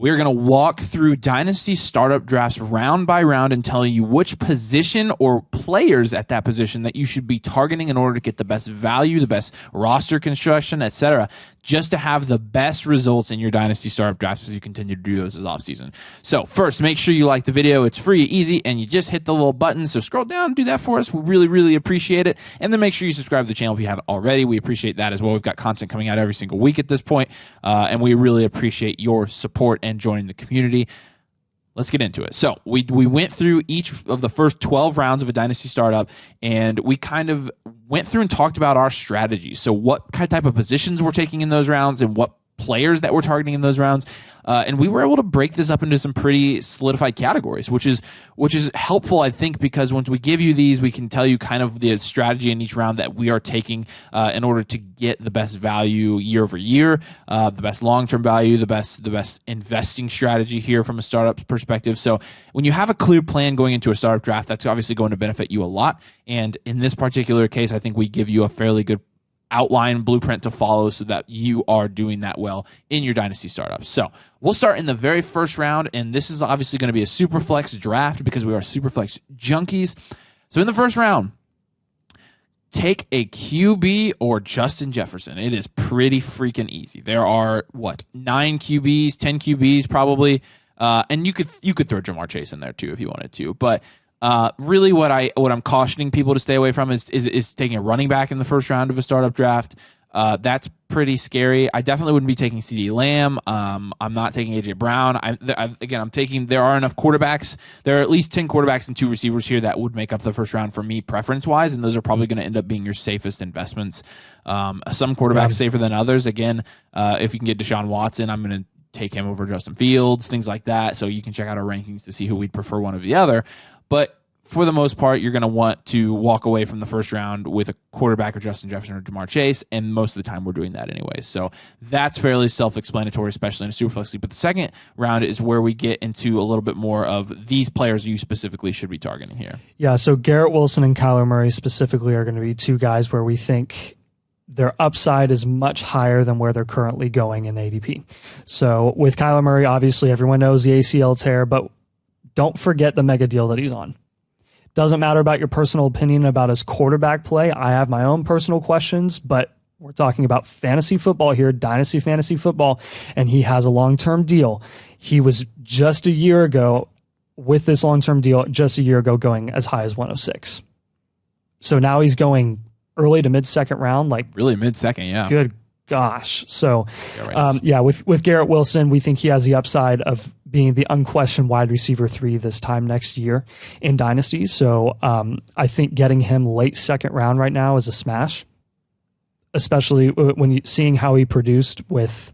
We're going to walk through Dynasty startup drafts round by round and tell you which position or players at that position that you should be targeting in order to get the best value, the best roster construction, etc., just to have the best results in your Dynasty startup drafts as you continue to do those this offseason. So first, make sure you like the video. It's free, easy, and you just hit the little button. So scroll down and do that for us. We really, really appreciate it. And then make sure you subscribe to the channel if you haven't already. We appreciate that as well. We've got content coming out every single week at this point, and we really appreciate your support and joining the community. Let's get into it. So we went through each of the first 12 rounds of a Dynasty startup, and we kind of went through and talked about our strategies. So what type of positions we're taking in those rounds and what players that we're targeting in those rounds. And we were able to break this up into some pretty solidified categories, which is helpful, I think, because once we give you these, we can tell you kind of the strategy in each round that we are taking in order to get the best value year over year, the best long-term value, the best investing strategy here from a startup's perspective. So when you have a clear plan going into a startup draft, that's obviously going to benefit you a lot. And in this particular case, I think we give you a fairly good outline blueprint to follow so that you are doing that well in your Dynasty startups. So we'll start in the very first round, and this is obviously going to be a super flex draft because we are super flex junkies. So in the first round, take a QB or Justin Jefferson. It is pretty freaking easy. There are 9 QBs, 10 QBs probably, and you could throw Jamar Chase in there too if you wanted to, but really, what I'm cautioning people to stay away from is taking a running back in the first round of a startup draft. That's pretty scary. I definitely wouldn't be taking CeeDee Lamb. I'm not taking AJ Brown. I'm taking. There are enough quarterbacks. There are at least 10 quarterbacks and 2 receivers here that would make up the first round for me, preference wise, and those are probably going to end up being your safest investments. Some quarterbacks safer than others. Again, if you can get Deshaun Watson, I'm going to take him over Justin Fields, things like that. So you can check out our rankings to see who we'd prefer one or the other. But for the most part, you're going to want to walk away from the first round with a quarterback or Justin Jefferson or Jamar Chase, and most of the time we're doing that anyway. So that's fairly self-explanatory, especially in a Superflex league. But the second round is where we get into a little bit more of these players you specifically should be targeting here. Yeah, so Garrett Wilson and Kyler Murray specifically are going to be 2 guys where we think their upside is much higher than where they're currently going in ADP. So with Kyler Murray, obviously everyone knows the ACL tear, but don't forget the mega deal that he's on. Doesn't matter about your personal opinion about his quarterback play. I have my own personal questions, but we're talking about fantasy football here, Dynasty fantasy football, and he has a long-term deal. He was just a year ago with this long-term deal, just a year ago going as high as 106. So now he's going early to mid-second round. Really mid-second, yeah. Good gosh. So, with Garrett Wilson, we think he has the upside of being the unquestioned wide receiver 3 this time next year in Dynasty. So I think getting him late second round right now is a smash, especially when seeing how he produced with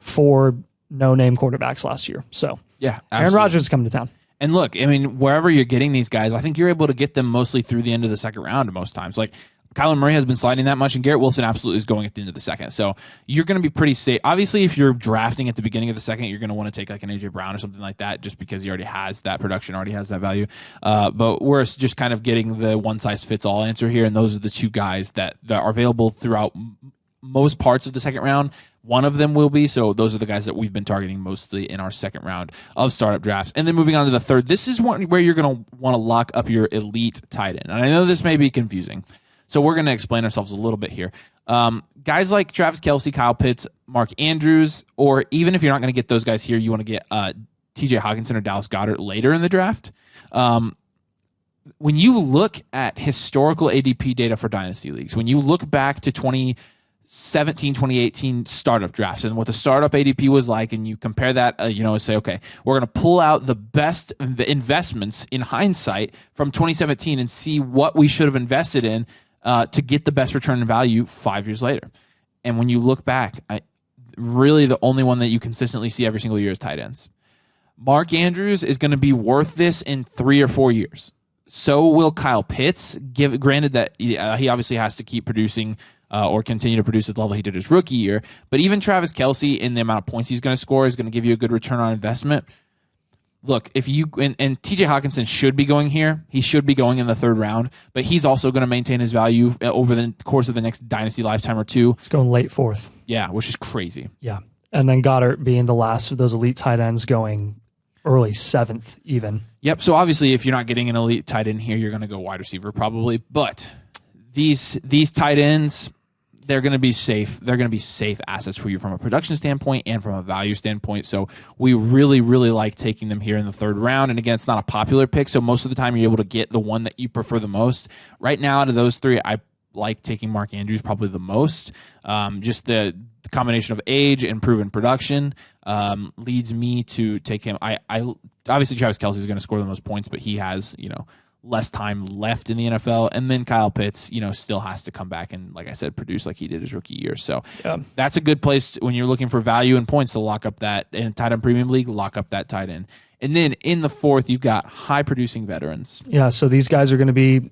4 no-name quarterbacks last year. So yeah, absolutely. Aaron Rodgers is coming to town. And look, I mean, wherever you're getting these guys, I think you're able to get them mostly through the end of the second round most times. Like Kyler Murray has been sliding that much, and Garrett Wilson absolutely is going at the end of the second. So you're going to be pretty safe. Obviously, if you're drafting at the beginning of the second, you're going to want to take like an AJ Brown or something like that, just because he already has that production, already has that value. But we're just kind of getting the one-size-fits-all answer here, and those are the 2 guys that are available throughout most parts of the second round. One of them will be, so those are the guys that we've been targeting mostly in our second round of startup drafts. And then moving on to the third, this is where you're going to want to lock up your elite tight end. And I know this may be confusing, so we're going to explain ourselves a little bit here. Guys like Travis Kelce, Kyle Pitts, Mark Andrews, or even if you're not going to get those guys here, you want to get TJ Hawkinson or Dallas Goedert later in the draft. When you look at historical ADP data for Dynasty leagues, when you look back to 2017, 2018 startup drafts and what the startup ADP was like, and you compare that, say, okay, we're going to pull out the best investments in hindsight from 2017 and see what we should have invested in to get the best return in value 5 years later. And when you look back, really the only one that you consistently see every single year is tight ends. Mark Andrews is going to be worth this in 3 or 4 years. So will Kyle Pitts, granted that he obviously has to keep producing or continue to produce at the level he did his rookie year. But even Travis Kelce, in the amount of points he's going to score, is going to give you a good return on investment. Look, if you and TJ Hawkinson should be going here. He should be going in the third round, but he's also going to maintain his value over the course of the next dynasty lifetime or 2. It's going late 4th. Yeah, which is crazy. Yeah. And then Goddard being the last of those elite tight ends going early 7th even. Yep. So obviously if you're not getting an elite tight end here, you're going to go wide receiver probably. But these tight ends, they're going to be safe. They're going to be safe assets for you from a production standpoint and from a value standpoint. So we really, really like taking them here in the 3rd round. And again, it's not a popular pick, so most of the time you're able to get the one that you prefer the most. Right now, out of those 3, I like taking Mark Andrews probably the most. Just the combination of age and proven production leads me to take him. I obviously Travis Kelce is going to score the most points, but he has less time left in the NFL, and then Kyle Pitts, still has to come back and, like I said, produce like he did his rookie year. So that's a good place when you're looking for value and points to lock up that in a tight end premium league. Lock up that tight end. And then in the 4th, you've got high-producing veterans. Yeah, so these guys are going to be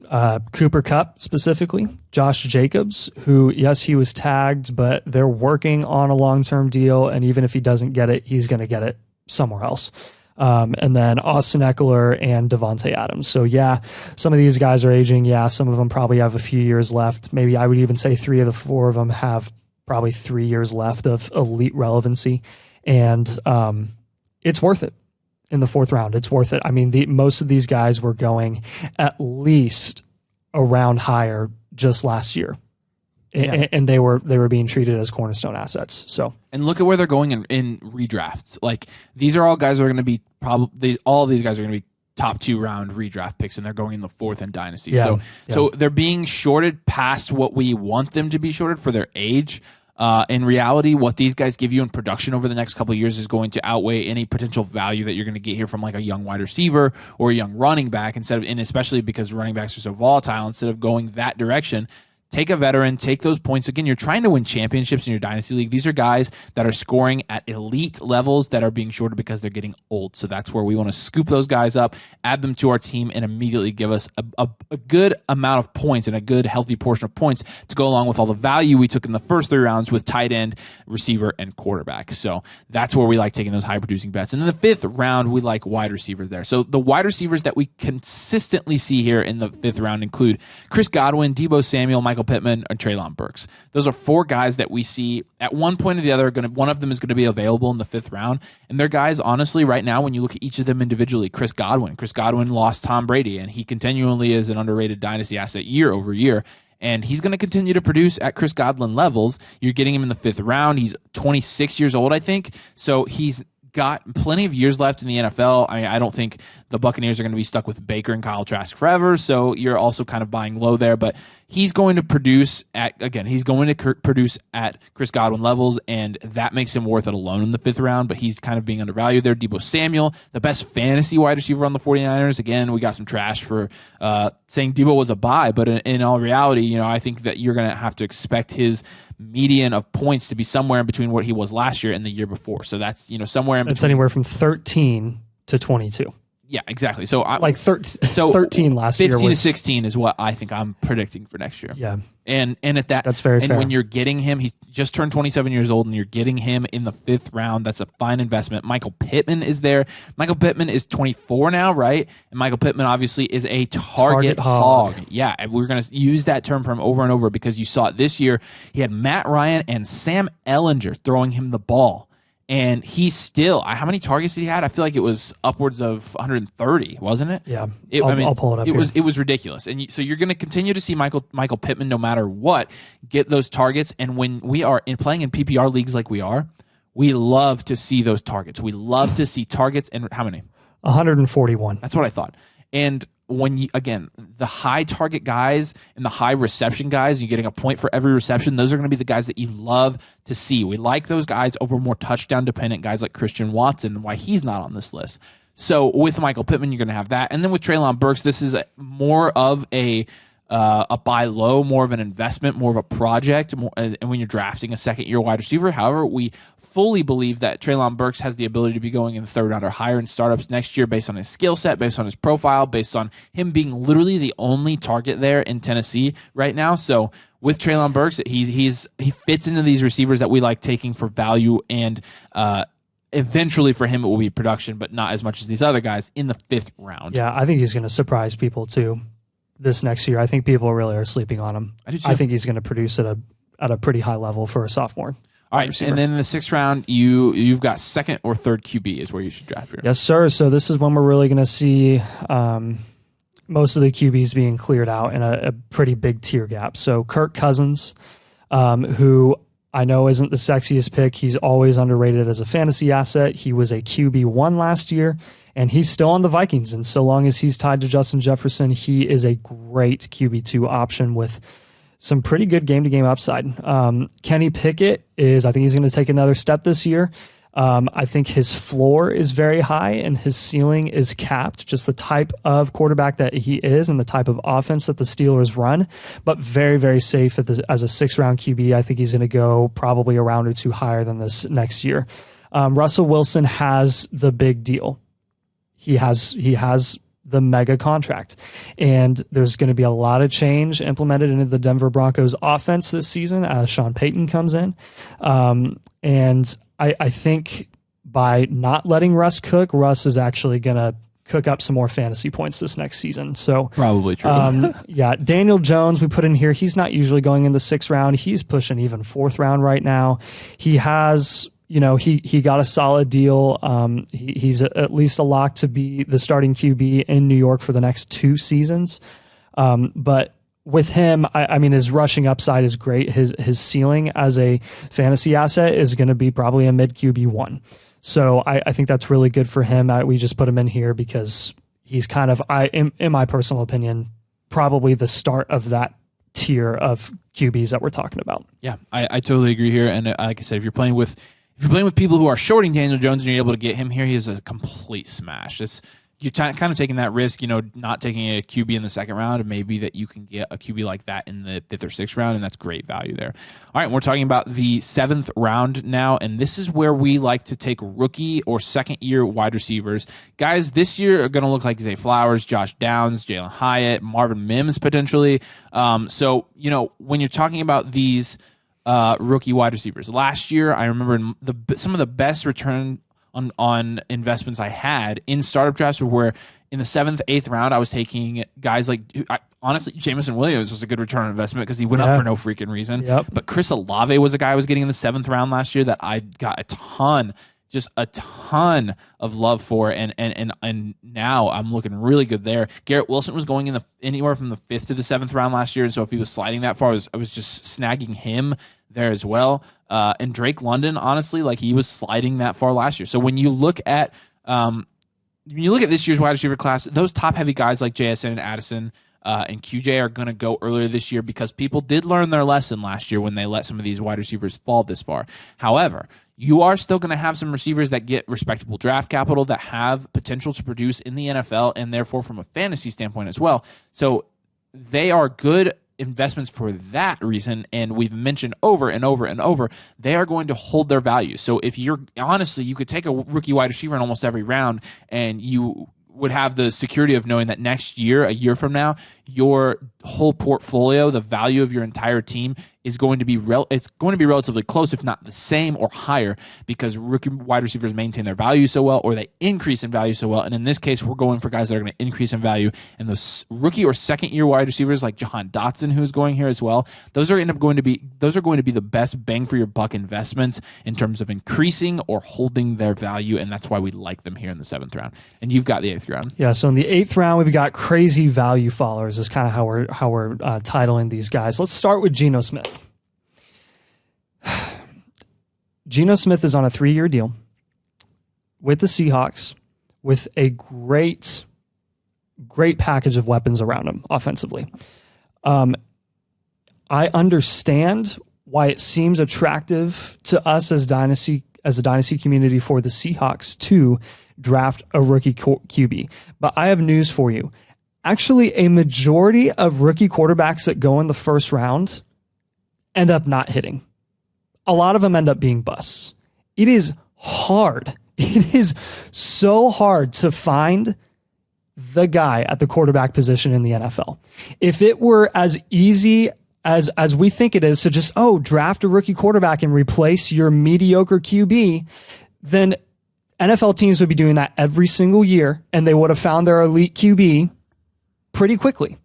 Cooper Kupp specifically, Josh Jacobs, who, yes, he was tagged, but they're working on a long-term deal, and even if he doesn't get it, he's going to get it somewhere else. And then Austin Ekeler and Devontae Adams. So, yeah, some of these guys are aging. Yeah, some of them probably have a few years left. Maybe I would even say 3 of the 4 of them have probably 3 years left of elite relevancy. And it's worth it. In the 4th round, it's worth it. I mean, most of these guys were going at least a round higher just last year, and they were being treated as cornerstone assets. So, and look at where they're going in redrafts. Like, these are all guys that are going to be all of these guys are going to be top 2 round redraft picks, and they're going in the 4th in Dynasty. Yeah. So they're being shorted past what we want them to be shorted for their age. In reality, what these guys give you in production over the next couple of years is going to outweigh any potential value that you're going to get here from like a young wide receiver or a young running back, and especially because running backs are so volatile, instead of going that direction, take a veteran, take those points. Again, you're trying to win championships in your Dynasty League. These are guys that are scoring at elite levels that are being shorted because they're getting old. So that's where we want to scoop those guys up, add them to our team, and immediately give us a good amount of points and a good, healthy portion of points to go along with all the value we took in the first 3 rounds with tight end, receiver, and quarterback. So that's where we like taking those high-producing bets. And in the 5th round, we like wide receivers there. So the wide receivers that we consistently see here in the 5th round include Chris Godwin, Deebo Samuel, Michael Pittman, and Treylon Burks. Those are 4 guys that we see at one point or the other. One of them is going to be available in the 5th round, and they're guys, honestly, right now, when you look at each of them individually. Chris Godwin lost Tom Brady, and he continually is an underrated dynasty asset year over year, and he's going to continue to produce at Chris Godwin levels. You're getting him in the 5th round. He's 26 years old, I think, so he's got plenty of years left in the NFL. I mean, I don't think the Buccaneers are going to be stuck with Baker and Kyle Trask forever, so you're also kind of buying low there, but he's going to produce at Chris Godwin levels, and that makes him worth it alone in the 5th round, but he's kind of being undervalued there. Deebo Samuel, the best fantasy wide receiver on the 49ers. Again, we got some trash for saying Deebo was a buy, but in all reality, I think that you're going to have to expect his median of points to be somewhere in between what he was last year and the year before. So that's, somewhere in between. It's anywhere from 13 to 22. Yeah, exactly. So 13 last year. 15 to 16 is what I think I'm predicting for next year. Yeah. And at that, that's very fair. And when you're getting him, he's just turned 27 years old, and you're getting him in the 5th round. That's a fine investment. Michael Pittman is there. Michael Pittman is 24 now, right? And Michael Pittman obviously is a target hog. Yeah, and we're going to use that term for him over and over because you saw it this year. He had Matt Ryan and Sam Ehlinger throwing him the ball. And he's still, how many targets did he have? I feel like it was upwards of 130, wasn't it? Yeah, I'll pull it up. It was ridiculous. And so you're going to continue to see Michael Pittman, no matter what, get those targets. And when we are playing in PPR leagues like we are, we love to see those targets. We love to see targets. And how many? 141. That's what I thought. And when the high target guys and the high reception guys, you're getting a point for every reception, those are going to be the guys that you love to see. We like those guys over more touchdown dependent guys like Christian Watson, why he's not on this list. So with Michael Pittman, you're going to have that. And then with Treylon Burks, this is more of a buy low, more of an investment, more of a project. And when you're drafting a second-year wide receiver, however, we fully believe that Treylon Burks has the ability to be going in the 3rd round or higher in startups next year based on his skill set, based on his profile, based on him being literally the only target there in Tennessee right now. So with Treylon Burks, he fits into these receivers that we like taking for value, and eventually for him it will be production, but not as much as these other guys in the 5th round. Yeah, I think he's going to surprise people too this next year. I think people really are sleeping on him. I do too. I think he's going to produce at a pretty high level for a sophomore. All right, and then in the 6th round, you've got 2nd or 3rd QB is where you should draft here. Yes, sir. So this is when we're really going to see most of the QBs being cleared out in a pretty big tier gap. So Kirk Cousins, who I know isn't the sexiest pick. He's always underrated as a fantasy asset. He was a QB1 last year, and he's still on the Vikings. And so long as he's tied to Justin Jefferson, he is a great QB2 option with some pretty good game-to-game upside. Kenny Pickett I think he's going to take another step this year. I think his floor is very high and his ceiling is capped, just the type of quarterback that he is and the type of offense that the Steelers run, but very, very safe as a 6th-round QB. I think he's going to go probably a round or two higher than this next year. Russell Wilson has the big deal. He has the mega contract. And there's going to be a lot of change implemented into the Denver Broncos offense this season as Sean Payton comes in. And I think by not letting Russ cook, Russ is actually going to cook up some more fantasy points this next season. So probably true. Yeah. Daniel Jones, we put in here. He's not usually going in the 6th round. He's pushing even 4th round right now. He has, he got a solid deal. He's at least a lock to be the starting QB in New York for the next 2 seasons. But with him, I mean, his rushing upside is great. His ceiling as a fantasy asset is going to be probably a mid QB1. So I think that's really good for him. We just put him in here because he's kind of, in my personal opinion, probably the start of that tier of QBs that we're talking about. Yeah, I totally agree here. And like I said, if you're playing with people who are shorting Daniel Jones and you're able to get him here, he is a complete smash. You're kind of taking that risk, not taking a QB in the 2nd round, and maybe that you can get a QB like that in the 5th or 6th round, and that's great value there. All right, we're talking about the 7th round now, and this is where we like to take rookie or 2nd-year wide receivers. Guys this year are going to look like Zay Flowers, Josh Downs, Jalen Hyatt, Marvin Mims potentially. So, when you're talking about these rookie wide receivers, last year I remember some of the best return on investments I had in startup drafts where in the 7th, 8th round, I was taking guys like, honestly, Jameson Williams was a good return on investment because he went up for no freaking reason. Yep. But Chris Olave was a guy I was getting in the 7th round last year that I got a ton of love for, and now I'm looking really good there. Garrett Wilson was going in anywhere from the 5th to the 7th round last year, and so if he was sliding that far, I was just snagging him there as well. And Drake London, honestly, he was sliding that far last year. So when you look at this year's wide receiver class, those top heavy guys like JSN and Addison and QJ are going to go earlier this year because people did learn their lesson last year when they let some of these wide receivers fall this far. However, you are still going to have some receivers that get respectable draft capital that have potential to produce in the NFL and therefore from a fantasy standpoint as well. So they are good investments for that reason, and we've mentioned over and over and over, they are going to hold their value. So if you could take a rookie wide receiver in almost every round and you would have the security of knowing that next year, a year from now, your whole portfolio, the value of your entire team is going to be relatively close, if not the same or higher, because rookie wide receivers maintain their value so well, or they increase in value so well. And in this case, we're going for guys that are going to increase in value. And those rookie or 2nd-year wide receivers like Jahan Dotson, who's going here as well, those are going to be the best bang for your buck investments in terms of increasing or holding their value. And that's why we like them here in the 7th round. And you've got the 8th round. Yeah. So in the 8th round, we've got crazy value followers. Is kind of how we're titling these guys. Let's start with Geno Smith. Geno Smith is on a 3-year deal with the Seahawks with a great package of weapons around him offensively. I understand why it seems attractive to us as a dynasty community for the Seahawks to draft a rookie QB. But I have news for you. Actually, a majority of rookie quarterbacks that go in the 1st round end up not hitting. A lot of them end up being busts. It is hard. It is so hard to find the guy at the quarterback position in the NFL. If it were as easy as we think it is to just, draft a rookie quarterback and replace your mediocre QB, then NFL teams would be doing that every single year, and they would have found their elite QB pretty quickly.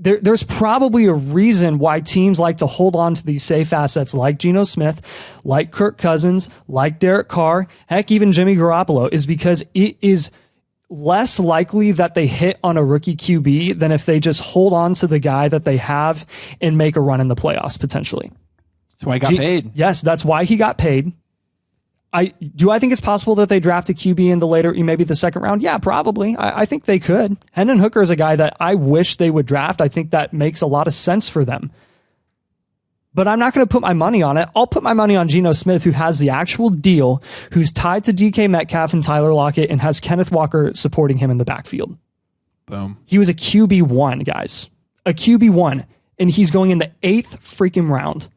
there's probably a reason why teams like to hold on to these safe assets like Geno Smith, like Kirk Cousins, like Derek Carr, heck, even Jimmy Garoppolo, is because it is less likely that they hit on a rookie QB than if they just hold on to the guy that they have and make a run in the playoffs potentially. That's why he got paid. Yes, that's why he got paid. I think it's possible that they draft a QB in the later, maybe the second round? Yeah, probably. I think they could. Hendon Hooker is a guy that I wish they would draft. I think that makes a lot of sense for them. But I'm not going to put my money on it. I'll put my money on Geno Smith, who has the actual deal, who's tied to DK Metcalf and Tyler Lockett, and has Kenneth Walker supporting him in the backfield. Boom. He was a QB1, guys. A QB1. And he's going in the 8th freaking round.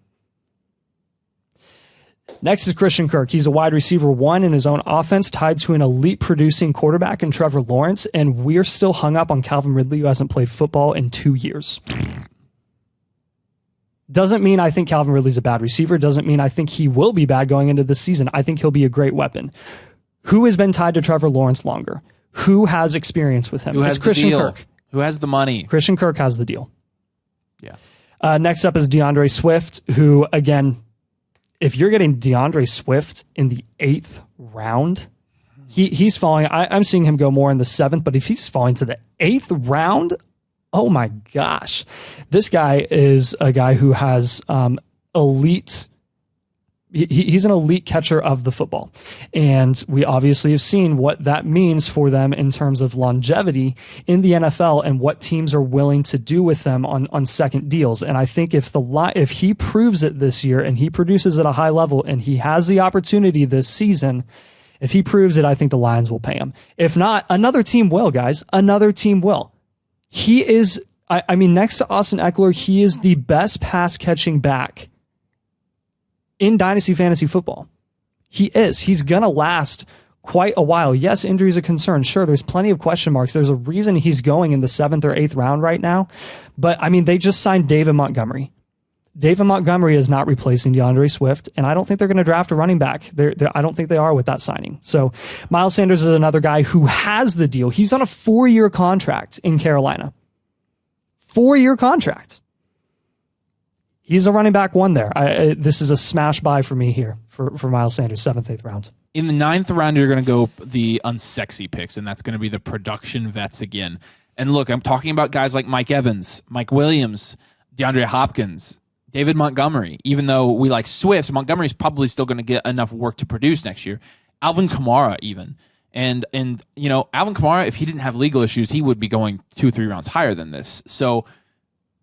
Next is Christian Kirk. He's a wide receiver 1 in his own offense, tied to an elite producing quarterback in Trevor Lawrence, and we're still hung up on Calvin Ridley, who hasn't played football in 2 years. Doesn't mean I think Calvin Ridley's a bad receiver. Doesn't mean I think he will be bad going into this season. I think he'll be a great weapon. Who has been tied to Trevor Lawrence longer? Who has experience with him? Who has It's Christian the deal? Kirk. Who has the money? Christian Kirk has the deal. Yeah. Next up is DeAndre Swift, who, again, if you're getting DeAndre Swift in the 8th round, he's falling. I'm seeing him go more in the 7th, but if he's falling to the 8th round, oh my gosh. This guy is a guy who has elite. He's an elite catcher of the football. And we obviously have seen what that means for them in terms of longevity in the NFL and what teams are willing to do with them on second deals. And I think if he proves it this year and he produces at a high level and he has the opportunity this season, if he proves it, I think the Lions will pay him. If not, another team will, guys. Another team will. He is, I mean, next to Austin Ekeler, he is the best pass catching back in Dynasty Fantasy Football. He is. He's going to last quite a while. Yes, injury is a concern. Sure, there's plenty of question marks. There's a reason he's going in the 7th or 8th round right now. But, I mean, they just signed David Montgomery. David Montgomery is not replacing DeAndre Swift, and I don't think they're going to draft a running back. I don't think they are with that signing. So Miles Sanders is another guy who has the deal. He's on a 4-year contract in Carolina. 4-year contract. He's a running back 1 there. This is a smash buy for me here for Miles Sanders, 7th, 8th round. In the 9th round, you're going to go the unsexy picks, and that's going to be the production vets again. And look, I'm talking about guys like Mike Evans, Mike Williams, DeAndre Hopkins, David Montgomery. Even though we like Swift, Montgomery's probably still going to get enough work to produce next year. Alvin Kamara even. And you know, Alvin Kamara, if he didn't have legal issues, he would be going 2 or 3 rounds higher than this. So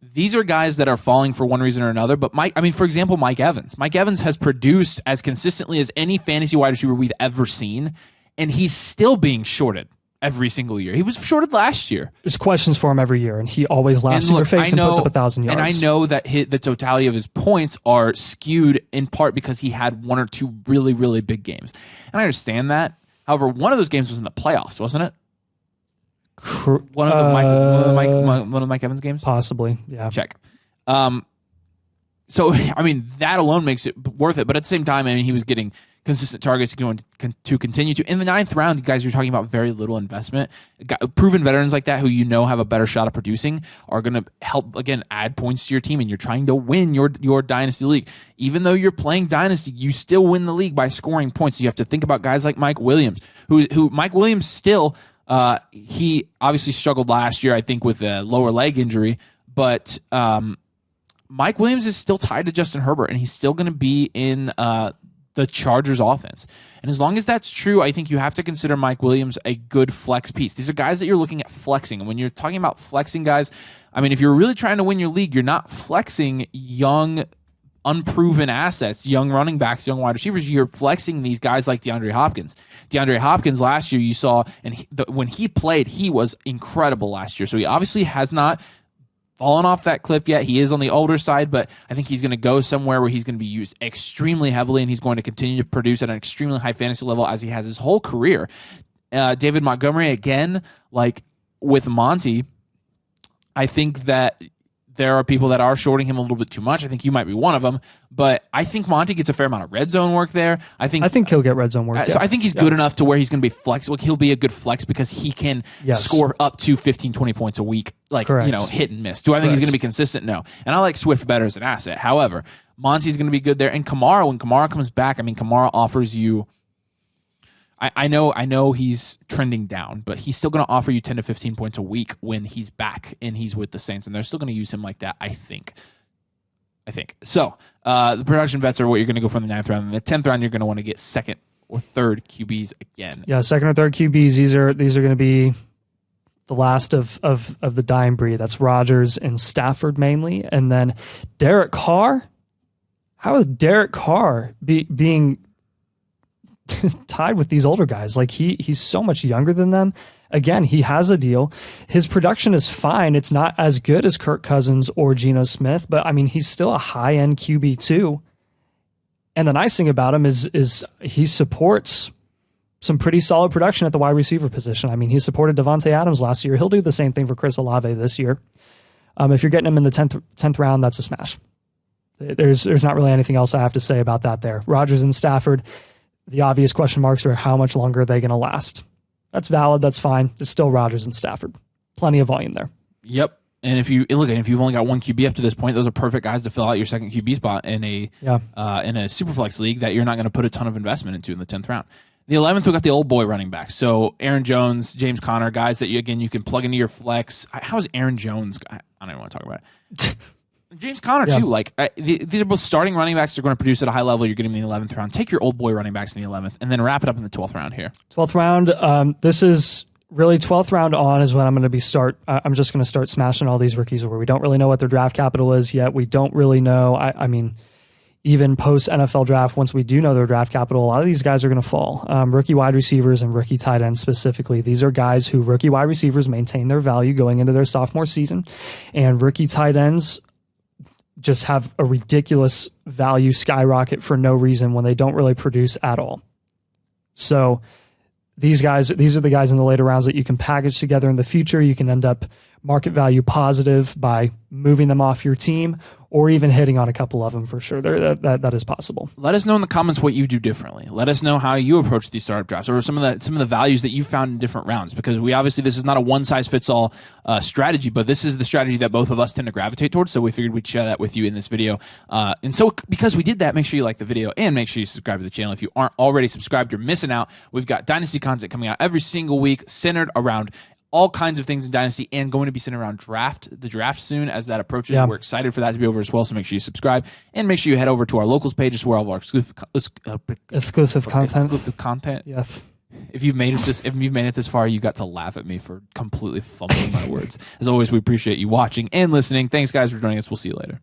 these are guys that are falling for one reason or another. But for example, Mike Evans. Mike Evans has produced as consistently as any fantasy wide receiver we've ever seen, and he's still being shorted every single year. He was shorted last year. There's questions for him every year, and he always laughs in your face and puts up 1,000 yards. And I know that the totality of his points are skewed in part because he had 1 or 2 really, really big games. And I understand that. However, one of those games was in the playoffs, wasn't it? One of Mike Evans games? Possibly, yeah. Check. So, I mean, that alone makes it worth it. But at the same time, I mean, he was getting consistent targets to continue to. In the 9th round, you guys are talking about very little investment. Proven veterans like that who you know have a better shot of producing are going to help, again, add points to your team, and you're trying to win your Dynasty League. Even though you're playing Dynasty, you still win the league by scoring points. So you have to think about guys like Mike Williams, who Mike Williams still... he obviously struggled last year, I think, with a lower leg injury, but Mike Williams is still tied to Justin Herbert, and he's still going to be in the Chargers offense. And as long as that's true, I think you have to consider Mike Williams a good flex piece. These are guys that you're looking at flexing. And when you're talking about flexing guys, I mean, if you're really trying to win your league, you're not flexing young, unproven assets, young running backs, young wide receivers. You're flexing these guys like DeAndre Hopkins. DeAndre Hopkins last year, you saw, and when he played, he was incredible last year. So he obviously has not fallen off that cliff yet. He is on the older side, but I think he's going to go somewhere where he's going to be used extremely heavily, and he's going to continue to produce at an extremely high fantasy level as he has his whole career. David Montgomery, again, like with Monty, I think that there are people that are shorting him a little bit too much. I think you might be one of them, but I think Monty gets a fair amount of red zone work there. I think he'll get red zone work. So I think he's good enough to where he's going to be flexible. He'll be a good flex because he can score up to 15, 20 points a week, hit and miss. Do I think he's going to be consistent? No. And I like Swift better as an asset. However, Monty's going to be good there. And Kamara, when Kamara comes back, Kamara offers you. I know he's trending down, but he's still going to offer you 10 to 15 points a week when he's back and he's with the Saints, and they're still going to use him like that, I think. So the production vets are what you're going to go for in the 9th round. In the 10th round, you're going to want to get second or third QBs again. Yeah, second or third QBs. These are going to be the last of the dying breed. That's Rodgers and Stafford mainly. And then Derek Carr. How is Derek Carr being tied with these older guys? Like he's so much younger than them. Again, he has a deal. His production is fine. It's not as good as Kirk Cousins or Geno Smith, but he's still a high-end QB too. And the nice thing about him is he supports some pretty solid production at the wide receiver position. He supported Devontae Adams last year. He'll do the same thing for Chris Olave this year. If you're getting him in the 10th round, that's a smash. There's not really anything else I have to say about that there. Rodgers and Stafford, the obvious question marks are how much longer are they going to last? That's valid. That's fine. It's still Rodgers and Stafford. Plenty of volume there. Yep. And if you've only got one QB up to this point, those are perfect guys to fill out your second QB spot in a Superflex league that you're not going to put a ton of investment into in the 10th round. The 11th, we got the old boy running back. So Aaron Jones, James Conner, guys that you can plug into your flex. How's Aaron Jones? I don't even want to talk about it. James Conner, too. These are both starting running backs that are going to produce at a high level. You're getting them in the 11th round. Take your old boy running backs in the 11th, and then wrap it up in the 12th round here. 12th round, this is really 12th round on is when I'm going to be I'm just going to start smashing all these rookies where we don't really know what their draft capital is yet. We don't really know. Even post NFL draft, once we do know their draft capital, a lot of these guys are going to fall. Rookie wide receivers and rookie tight ends specifically. These are guys who rookie wide receivers maintain their value going into their sophomore season, and rookie tight ends just have a ridiculous value skyrocket for no reason when they don't really produce at all. So these are the guys in the later rounds that you can package together in the future. You can end up market value positive by moving them off your team or even hitting on a couple of them for sure. That is possible. Let us know in the comments what you do differently. Let us know how you approach these startup drafts or some of the values that you found in different rounds, because this is not a one-size-fits-all strategy, but this is the strategy that both of us tend to gravitate towards, so we figured we'd share that with you in this video. And so because we did that, make sure you like the video and make sure you subscribe to the channel. If you aren't already subscribed, you're missing out. We've got Dynasty content coming out every single week centered around all kinds of things in Dynasty and going to be centered around the draft soon as that approaches. Yeah. We're excited for that to be over as well, so make sure you subscribe and make sure you head over to our locals page. It's where all of our exclusive content. Yes. If you've made it this far, you got to laugh at me for completely fumbling my words. As always, we appreciate you watching and listening. Thanks, guys, for joining us. We'll see you later.